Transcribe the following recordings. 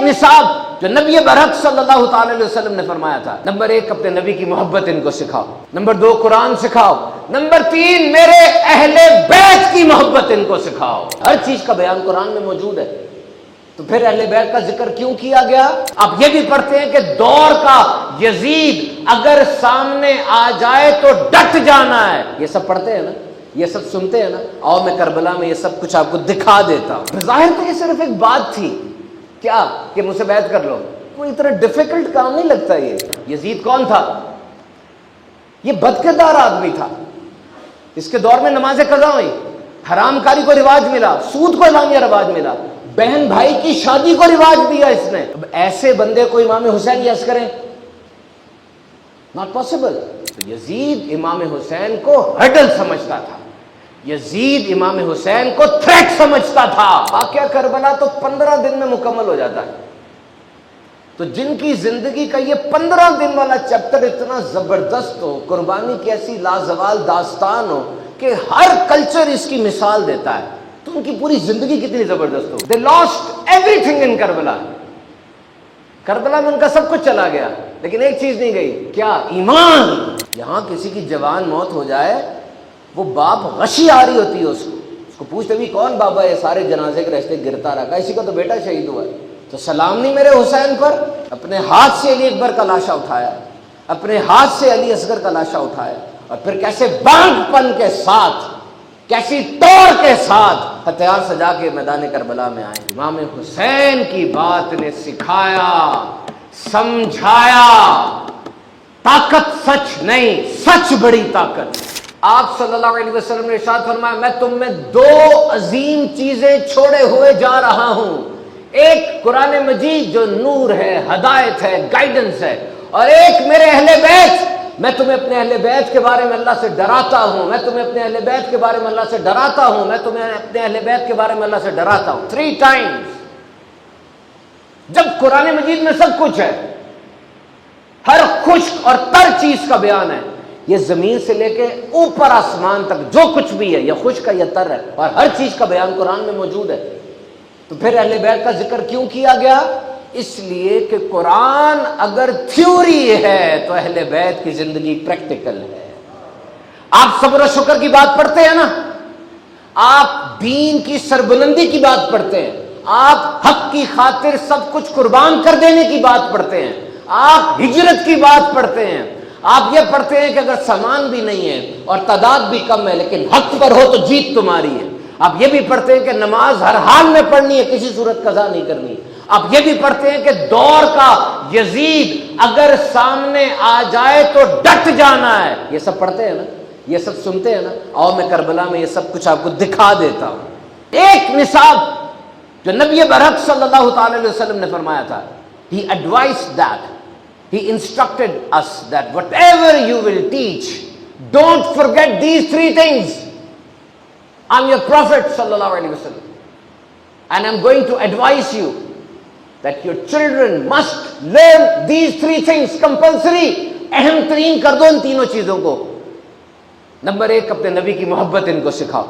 نصاب جو نبی برحق صلی اللہ تعالی علیہ وسلم نے فرمایا تھا، نمبر 1 اپنے نبی کی محبت ان کو سکھاؤ، نمبر 2 قرآن سکھاؤ، نمبر 3 میرے اہل بیت کی محبت ان کو سکھاؤ۔ ہر چیز کا بیان قرآن میں موجود ہے، تو پھر اہل بیت کا ذکر کیوں کیا گیا؟ آپ یہ بھی پڑھتے ہیں کہ دور کا یزید اگر سامنے آ جائے تو ڈٹ جانا ہے، یہ سب پڑھتے ہیں نا، یہ سب سنتے ہیں نا، آؤ میں کربلا میں یہ سب کچھ آپ کو دکھا دیتا ہوں۔ بظاہر تو یہ صرف ایک بات تھی، کیا کہ مجھ سے بیعت کر لو، کوئی اتنا ڈیفیکلٹ کام نہیں لگتا۔ یہ یزید کون تھا؟ یہ بدکردار آدمی تھا، اس کے دور میں نمازیں قضا ہوئی، حرام کاری کو رواج ملا، سود کو اعلانیہ رواج ملا، بہن بھائی کی شادی کو رواج دیا اس نے۔ اب ایسے بندے کو امام حسین یس کریں؟ Not possible. تو یزید امام حسین کو ہرڈل سمجھتا تھا، یزید امام حسین کو تھریٹ سمجھتا تھا۔ واقعہ کربلا تو 15 دن میں مکمل ہو جاتا ہے، تو جن کی زندگی کا یہ 15 دن والا چیپٹر اتنا زبردست ہو، قربانی کی ایسی لازوال داستان ہو کہ ہر کلچر اس کی مثال دیتا ہے، تو ان کی پوری زندگی کتنی زبردست ہو۔ They last everything in Karbala, Karbala میں ان کا سب کچھ چلا گیا، لیکن ایک چیز نہیں گئی، کیا؟ ایمان۔ یہاں کسی کی جوان موت ہو جائے، وہ باپ غشی آ رہی ہوتی ہے اس کو پوچھتے بھی کون بابا یہ سارے جنازے کے راستے گرتا رکھا، اسی کا تو بیٹا شہید ہوا ہے، تو سلام نہیں میرے حسین پر؟ اپنے ہاتھ سے علی اکبر کا لاشا اٹھایا، اپنے ہاتھ سے علی اصغر کا لاشا اٹھایا، اور پھر کیسے بانگ پن کے ساتھ، کیسی توڑ کے ساتھ ہتھیار سجا کے میدان کربلا میں آئے۔ امام حسین کی بات نے سکھایا، سمجھایا، طاقت سچ نہیں، سچ بڑی طاقت۔ آپ صلی اللہ علیہ وسلم نے ارشاد فرمایا میں تم میں 2 عظیم چیزیں چھوڑے ہوئے جا رہا ہوں، ایک قرآن مجید جو نور ہے، ہدایت ہے، گائیڈنس ہے، اور ایک میرے اہل بیت۔ میں تمہیں اپنے اہل بیت کے بارے میں اللہ سے ڈراتا ہوں، میں تمہیں اپنے اہل بیت کے بارے میں اللہ سے ڈراتا ہوں، میں تمہیں اپنے اہل بیت کے بارے میں اللہ سے ڈراتا ہوں۔ 3 ٹائمز۔ جب قرآن مجید میں سب کچھ ہے، ہر خشک اور تر چیز کا بیان ہے، یہ زمین سے لے کے اوپر آسمان تک جو کچھ بھی ہے، یہ خشک ہے یا تر ہے، اور ہر چیز کا بیان قرآن میں موجود ہے، تو پھر اہل بیت کا ذکر کیوں کیا گیا؟ اس لیے کہ قرآن اگر تھیوری ہے تو اہل بیت کی زندگی پریکٹیکل ہے۔ آپ صبر و شکر کی بات پڑھتے ہیں نا، آپ دین کی سربلندی کی بات پڑھتے ہیں، آپ حق کی خاطر سب کچھ قربان کر دینے کی بات پڑھتے ہیں، آپ ہجرت کی بات پڑھتے ہیں، آپ یہ پڑھتے ہیں کہ اگر سامان بھی نہیں ہے اور تعداد بھی کم ہے لیکن حق پر ہو تو جیت تمہاری ہے، آپ یہ بھی پڑھتے ہیں کہ نماز ہر حال میں پڑھنی ہے، کسی صورت قضا نہیں کرنی، آپ یہ بھی پڑھتے ہیں کہ دور کا یزید اگر سامنے آ جائے تو ڈٹ جانا ہے، یہ سب پڑھتے ہیں نا، یہ سب سنتے ہیں نا، آؤ میں کربلا میں یہ سب کچھ آپ کو دکھا دیتا ہوں۔ ایک نصاب جو نبی برحق صلی اللہ تعالی علیہ وسلم نے فرمایا تھا، he advised that, he instructed us that whatever you will teach, don't forget these 3 things. I'm your prophet sallallahu alaihi wasallam, and I'm going to advise you that your children must learn these 3 things compulsory. اہم ترین کر دو ان تینوں چیزوں کو۔ Number 1 اپنے نبی کی محبت ان کو سکھاؤ،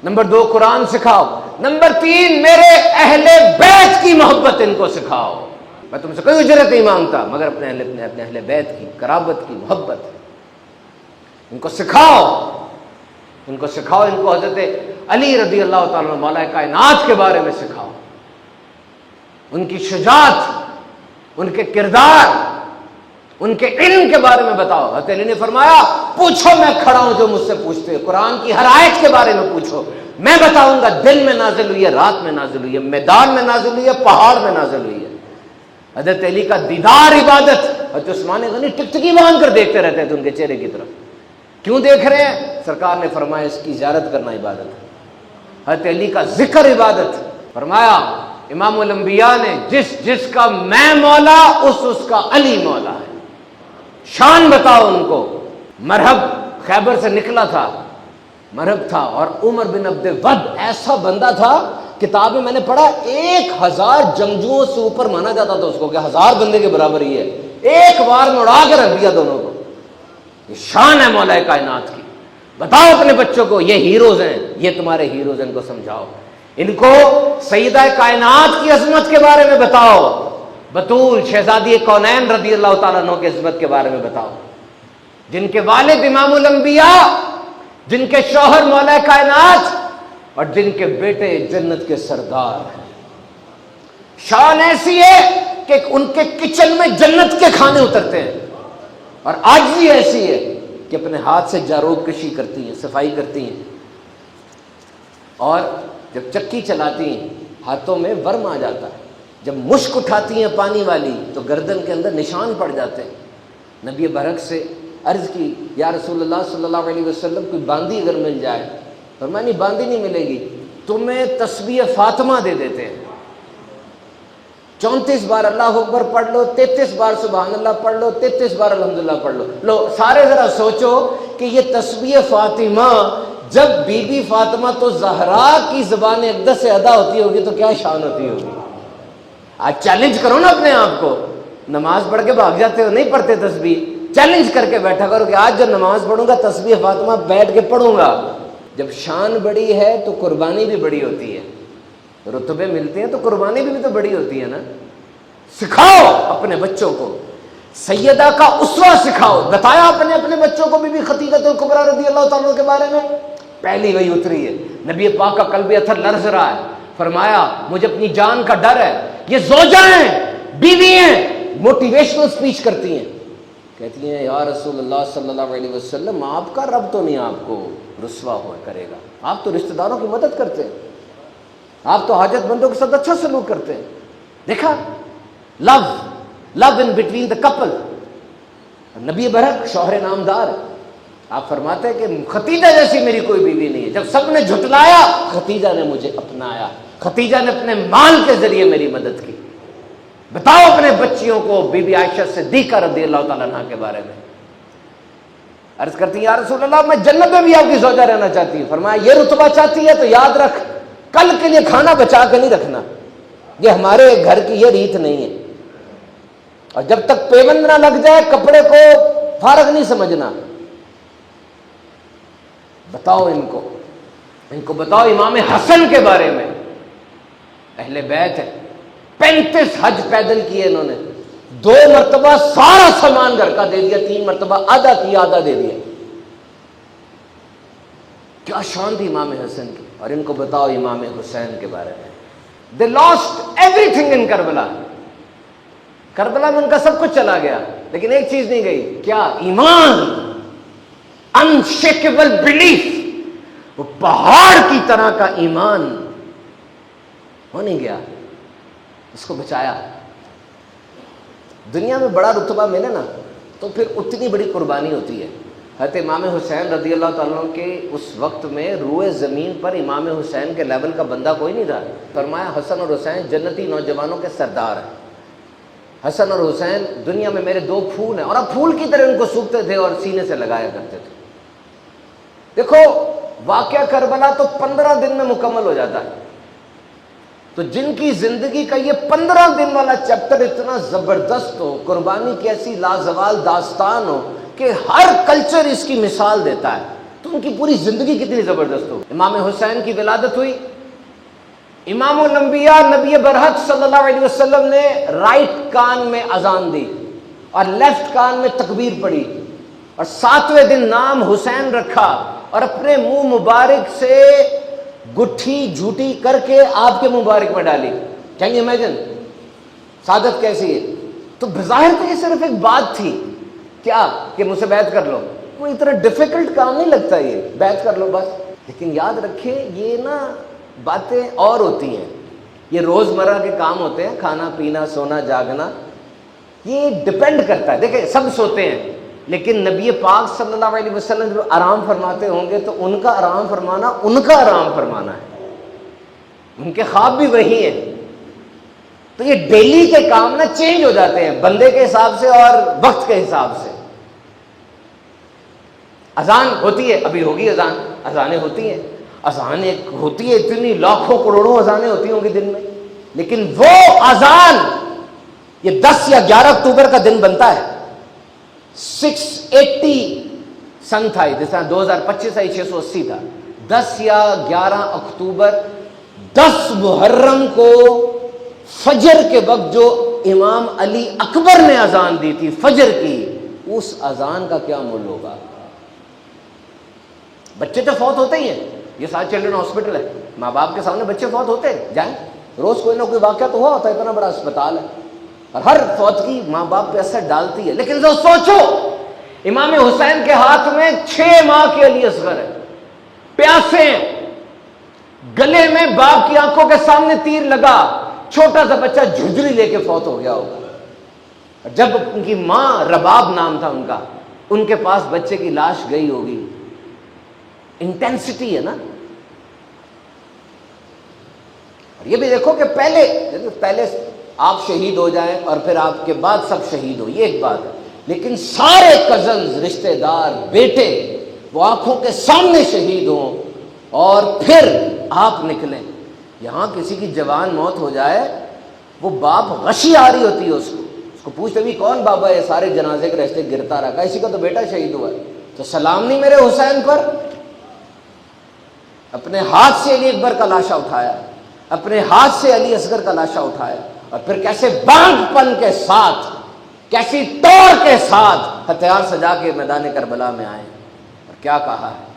نمبر 2 قرآن سکھاؤ، نمبر 3 میرے اہل بیت کی محبت ان کو سکھاؤ۔ میں تم سے کوئی اجرت نہیں مانگتا مگر اپنے اہل بیت کی قرابت کی محبت ان کو سکھاؤ، ان کو سکھاؤ، ان کو حضرت علی رضی اللہ تعالیٰ عنہ مولا کائنات کے بارے میں سکھاؤ، ان کی شجاعت، ان کے کردار، ان کے علم کے بارے میں بتاؤ۔ حضرت علی نے فرمایا پوچھو میں کھڑا ہوں جو مجھ سے پوچھتے ہو، قرآن کی ہر آیت کے بارے میں پوچھو، میں بتاؤں گا دن میں نازل ہوئی ہے، رات میں نازل ہوئی ہے، میدان میں نازل ہوئی ہے، پہاڑ میں نازل ہوئی ہے۔ حضرت علی کا دیدار عبادت، حضرت عثمان غنی ٹکٹکی باندھ کر دیکھتے رہتے تھے ان کے چہرے کی طرف۔ کیوں دیکھ رہے ہیں؟ سرکار نے فرمایا اس کی زیارت کرنا عبادت ہے۔ حضرت علی کا ذکر عبادت، فرمایا امام الانبیاء نے جس کا میں مولا اس کا علی مولا ہے۔ شان بتاؤ ان کو۔ مرحب خیبر سے نکلا تھا، مرحب تھا، اور عمر بن عبد ود ایسا بندہ تھا، کتاب میں نے پڑھا 1000 جنگجوؤں سے اوپر مانا جاتا تھا اس کو، کہ 1000 بندے کے برابر ہی ہے، ایک بار میں اڑا کے رکھ دیا دونوں کو۔ یہ شان ہے مولا کائنات کی۔ بتاؤ اپنے بچوں کو یہ ہیروز ہیں، یہ تمہارے ہیروز ہیں، ان کو سمجھاؤ۔ ان کو سیدہ کائنات کی عظمت کے بارے میں بتاؤ، بطول شہزادی کونین رضی اللہ تعالیٰ عنہ کی عظمت کے بارے میں بتاؤ، جن کے والد امام الانبیاء، جن کے شوہر مولا کائنات، اور جن کے بیٹے جنت کے سردار ہیں۔ شان ایسی ہے کہ ان کے کچن میں جنت کے کھانے اترتے ہیں، اور آج بھی ایسی ہے کہ اپنے ہاتھ سے جاروب کشی کرتی ہیں، صفائی کرتی ہیں، اور جب چکی چلاتی ہیں ہاتھوں میں ورم آ جاتا ہے، جب مشک اٹھاتی ہیں پانی والی تو گردن کے اندر نشان پڑ جاتے ہیں۔ نبی برحق سے عرض کی، یا رسول اللہ صلی اللہ علیہ وسلم، کوئی باندی اگر مل جائے، فرمایا نہیں، باندی نہیں ملے گی، تمہیں تسبیح فاطمہ دے دیتے ہیں، 34 بار اللہ اکبر پڑھ لو، 33 بار سبحان اللہ پڑھ لو، 33 بار الحمدللہ پڑھ لو۔ لو سارے ذرا سوچو کہ یہ تسبیح فاطمہ جب بی بی فاطمہ تو زہرا کی زبان اقدس سے ادا ہوتی ہوگی تو کیا شان ہوتی ہوگی۔ آج چیلنج کرو نا اپنے آپ کو، نماز پڑھ کے بھاگ جاتے ہو، نہیں پڑھتے تسبیح، چیلنج کر کے بیٹھا کرو کہ آج جب نماز پڑھوں گا تسبیح فاطمہ بیٹھ کے پڑھوں گا۔ جب شان بڑی ہے تو قربانی بھی بڑی ہوتی ہے، رتبے ملتے ہیں تو قربانی بھی تو بڑی ہوتی ہے نا۔ سکھاؤ اپنے بچوں کو، سیدہ کا اسوہ سکھاؤ۔ بتایا اپنے بچوں کو بی بی خدیجہ الکبریٰ رضی اللہ تعالیٰ کے بارے میں، پہلی وہی اتری ہے، نبی پاک کا قلب اتھر لرز رہا ہے، فرمایا مجھے اپنی جان کا ڈر ہے، یہ زوجہ ہیں، بیوی ہیں، موٹیویشنل سپیچ کرتی ہیں، کہتی ہیں یا رسول اللہ صلی اللہ علیہ وسلم، آپ کا رب تو نہیں آپ کو رسوا ہوا کرے گا، آپ تو رشتہ داروں کی مدد کرتے ہیں، آپ تو حاجت مندوں کے ساتھ اچھا سلوک کرتے ہیں۔ دیکھا، لو ان بٹوین دا کپل۔ نبی برحق شوہر نامدار ہے، آپ فرماتے ہیں کہ ختیجہ جیسی میری کوئی بیوی نہیں ہے، جب سب نے جھٹلایا ختیجہ نے مجھے اپنایا، ختیجہ نے اپنے مال کے ذریعے میری مدد کی۔ بتاؤ اپنے بچیوں کو بی بی عائشہ صدیقہ رضی اللہ تعالیٰ عنہ کے بارے میں۔ عرض کرتی ہیں یا رسول اللہ، میں جنت میں بھی آپ کی زوجہ رہنا چاہتی ہوں۔ فرمایا یہ رتبہ چاہتی ہے تو یاد رکھ، کل کے لیے کھانا بچا کے نہیں رکھنا، یہ ہمارے گھر کی یہ ریت نہیں ہے، اور جب تک پیوند نہ لگ جائے کپڑے کو فارغ نہیں سمجھنا۔ بتاؤ ان کو بتاؤ امام حسن کے بارے میں، اہل بیت ہے، 35 حج پیدل کیے انہوں نے، 2 مرتبہ سارا سامان گھر کا دے دیا، 3 مرتبہ آدھا کیا آدھا دے دیا۔ کیا شان تھی امام حسن کی۔ اور ان کو بتاؤ امام حسین کے بارے میں، they lost everything in Karbala, Karbala میں ان کا سب کچھ چلا گیا لیکن ایک چیز نہیں گئی، کیا؟ ایمان، unshakable belief، وہ پہاڑ کی طرح کا ایمان ہو نہیں گیا، اس کو بچایا۔ دنیا میں بڑا رتبہ ملے نا تو پھر اتنی بڑی قربانی ہوتی ہے۔ حضرت امام حسین رضی اللہ تعالیٰ عنہ کے اس وقت میں روئے زمین پر امام حسین کے لیول کا بندہ کوئی نہیں تھا۔ فرمایا حسن اور حسین جنتی نوجوانوں کے سردار ہیں، حسن اور حسین دنیا میں میرے 2 پھول ہیں، اور اب پھول کی طرح ان کو سوکھتے تھے اور سینے سے لگایا کرتے تھے۔ دیکھو واقعہ کربلا تو 15 دن میں مکمل ہو جاتا ہے، تو جن کی زندگی کا یہ 15 دن والا چیپٹر اتنا زبردست ہو، قربانی کی ایسی لازوال داستان ہو کہ ہر کلچر اس کی مثال دیتا ہے، تو ان کی پوری زندگی کتنی زبردست ہو۔ امام حسین کی ولادت ہوئی، امام الانبیاء نبی برحق صلی اللہ علیہ وسلم نے رائٹ کان میں اذان دی اور لیفٹ کان میں تکبیر پڑھی، اور 7ویں دن نام حسین رکھا، اور اپنے منہ مبارک سے گٹھی جھوٹی کر کے آپ کے مبارک میں ڈالی۔ کین یو امیجن سعادت کیسی ہے؟ تو بظاہر تو یہ صرف ایک بات تھی، کیا کہ مجھ سے بیعت کر لو، کوئی اتنا ڈیفیکلٹ کام نہیں لگتا، یہ بیعت کر لو بس۔ لیکن یاد رکھیں یہ نا باتیں اور ہوتی ہیں، یہ روزمرہ کے کام ہوتے ہیں، کھانا پینا سونا جاگنا، یہ ڈپینڈ کرتا ہے۔ دیکھیں سب سوتے ہیں لیکن نبی پاک صلی اللہ علیہ وسلم جو آرام فرماتے ہوں گے تو ان کا آرام فرمانا ان کا آرام فرمانا ہے، ان کے خواب بھی وہی ہیں۔ تو یہ ڈیلی کے کام نا چینج ہو جاتے ہیں بندے کے حساب سے اور وقت کے حساب سے۔ اذان ہوتی ہے، ابھی ہوگی اذان، اذانیں ہوتی ہیں، اذان ایک ہوتی ہے، اتنی لاکھوں کروڑوں اذانیں ہوتی ہوں گی دن میں، لیکن وہ اذان یہ 10 یا 11 اکتوبر کا دن بنتا ہے، 680 سن تھا، جیسا 2025 ہے 680 تھا، 10 یا 11 اکتوبر 10 محرم کو فجر کے وقت جو امام علی اکبر نے اذان دی تھی فجر کی، اس اذان کا کیا مول ہوگا؟ بچے تو فوت ہوتے ہی ہیں، یہ سارے چلڈرن ہاسپٹل ہے، ماں باپ کے سامنے بچے فوت ہوتے ہیں، جائیں، روز کوئی نہ کوئی واقعہ تو ہوا ہوتا ہے، اتنا بڑا اسپتال ہے، اور ہر فوت کی ماں باپ پہ اثر ڈالتی ہے۔ لیکن جو سوچو، امام حسین کے ہاتھ میں 6 ماہ کے علی اصغر ہے، پیاسے ہیں، گلے میں باپ کی آنکھوں کے سامنے تیر لگا، چھوٹا سا بچہ جھجری لے کے فوت ہو گیا ہوگا۔ جب ان کی ماں، رباب نام تھا ان کا، ان کے پاس بچے کی لاش گئی ہوگی، انٹینسٹی ہے نا۔ اور یہ بھی دیکھو کہ پہلے آپ شہید ہو جائیں اور پھر آپ کے بعد سب شہید ہو، یہ ایک بات ہے، لیکن سارے کزنز، رشتہ دار، بیٹے وہ آنکھوں کے سامنے شہید ہوں اور پھر آپ نکلیں۔ یہاں کسی کی جوان موت ہو جائے، وہ باپ غشی آ رہی ہوتی ہے اس کو پوچھتے بھی کون بابا ہے، سارے جنازے کے راستے گرتا رکھا، اسی کا تو بیٹا شہید ہوا ہے، تو سلام نہیں میرے حسین پر؟ اپنے ہاتھ سے علی اکبر کا لاشا اٹھایا، اپنے ہاتھ سے علی اصغر کا لاشا اٹھایا، اور پھر کیسے بانگ پن کے ساتھ، کیسی توڑ کے ساتھ ہتھیار سجا کے میدان کربلا میں آئے، اور کیا کہا ہے،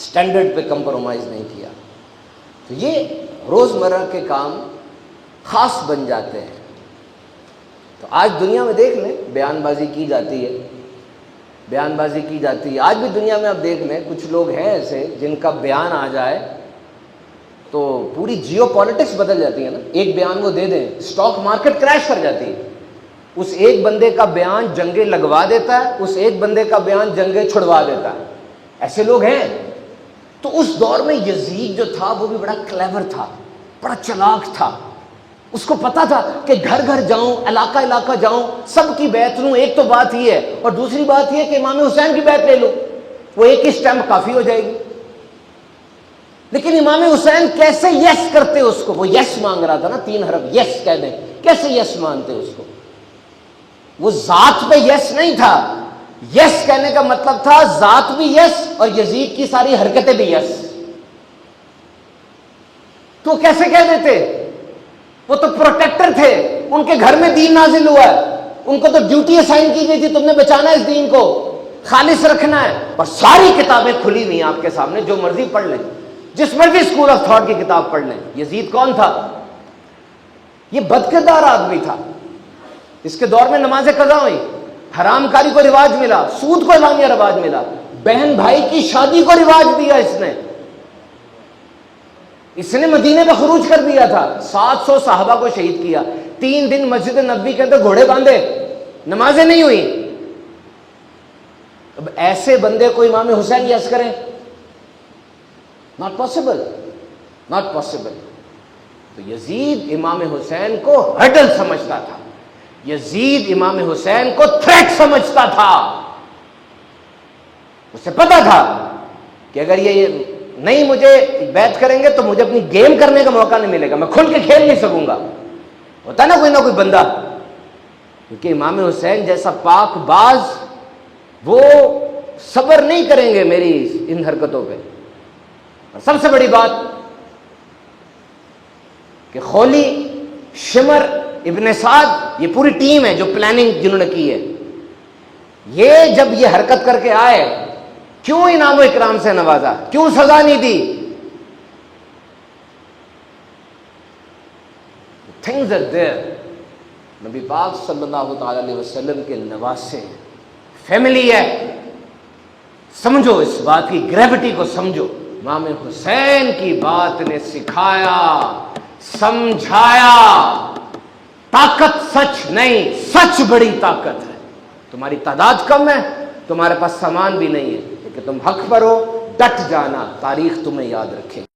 سٹینڈرڈ پہ کمپرومائز نہیں کیا۔ تو یہ روزمرہ کے کام خاص بن جاتے ہیں۔ تو آج دنیا میں دیکھ لیں، بیان بازی کی جاتی ہے، بیان بازی کی جاتی ہے، آج بھی دنیا میں آپ دیکھ لیں، کچھ لوگ ہیں ایسے جن کا بیان آ جائے تو پوری جیو پالیٹکس بدل جاتی ہے نا۔ ایک بیان وہ دے دیں، اسٹاک مارکیٹ کریش کر جاتی ہے۔ اس ایک بندے کا بیان جنگیں لگوا دیتا ہے، اس ایک بندے کا بیان جنگیں چھڑوا دیتا ہے، ایسے لوگ ہیں۔ تو اس دور میں یزید جو تھا وہ بھی بڑا کلیور تھا، بڑا چلاک تھا، اس کو پتا تھا کہ گھر گھر جاؤں، علاقہ علاقہ جاؤں، سب کی بیعت لوں، ایک تو بات یہ ہے، اور دوسری بات یہ کہ امام حسین کی بیعت لے لوں، وہ ایک ہی اسٹیمپ کافی ہو جائے گی۔ لیکن امام حسین کیسے یس کرتے اس کو؟ وہ یس مانگ رہا تھا نا، 3 حرف یس کہہ دیں، کیسے یس مانتے اس کو؟ وہ ذات پہ یس نہیں تھا، یس کہنے کا مطلب تھا ذات بھی یس اور یزید کی ساری حرکتیں بھی یس۔ تو کیسے کہہ دیتے؟ وہ تو پروٹیکٹر تھے، ان کے گھر میں دین نازل ہوا ہے، ان کو تو ڈیوٹی اسائن کی گئی تھی، تم نے بچانا ہے اس دین کو، خالص رکھنا ہے، اور ساری کتابیں کھلی ہوئی ہیں آپ کے سامنے، جو مرضی پڑھ لیں، جس مرضی اسکول آف تھاٹ کی کتاب پڑھ لیں۔ یزید کون تھا؟ یہ بدکردار آدمی تھا، اس کے دور میں نمازیں قضا ہوئی، حرام کاری کو رواج ملا، سود کو اعلانیہ رواج ملا، بہن بھائی کی شادی کو رواج دیا اس نے مدینے پہ خروج کر دیا تھا، 700 صحابہ کو شہید کیا، 3 دن مسجد نبوی کے اندر گھوڑے باندھے، نمازیں نہیں ہوئی۔ اب ایسے بندے کو امام حسین یس کریں؟ Not possible, not possible. تو یزید امام حسین کو ہرڈل سمجھتا تھا، یزید امام حسین کو تھریٹ سمجھتا تھا، اسے پتا تھا کہ اگر یہ نہیں مجھے بیعت کریں گے تو مجھے اپنی گیم کرنے کا موقع نہیں ملے گا، میں کھل کے کھیل نہیں سکوں گا۔ ہوتا نا کوئی بندہ، کیونکہ امام حسین جیسا پاک باز وہ صبر نہیں کریں گے میری ان حرکتوں پہ۔ اور سب سے بڑی بات کہ خولی، شمر، ابن سعد، یہ پوری ٹیم ہے جو پلاننگ جنہوں نے کی ہے، یہ جب یہ حرکت کر کے آئے، کیوں انعام و اکرام سے نوازا، کیوں سزا نہیں دی؟ things are there۔ نبی پاک صلی اللہ تعالی علیہ وسلم کے نواسے، فیملی ہے، سمجھو اس بات کی گریوٹی کو سمجھو۔ امام حسین کی بات نے سکھایا، سمجھایا، طاقت سچ نہیں، سچ بڑی طاقت ہے۔ تمہاری تعداد کم ہے، تمہارے پاس سامان بھی نہیں ہے، لیکن تم حق پر ہو، ڈٹ جانا، تاریخ تمہیں یاد رکھے۔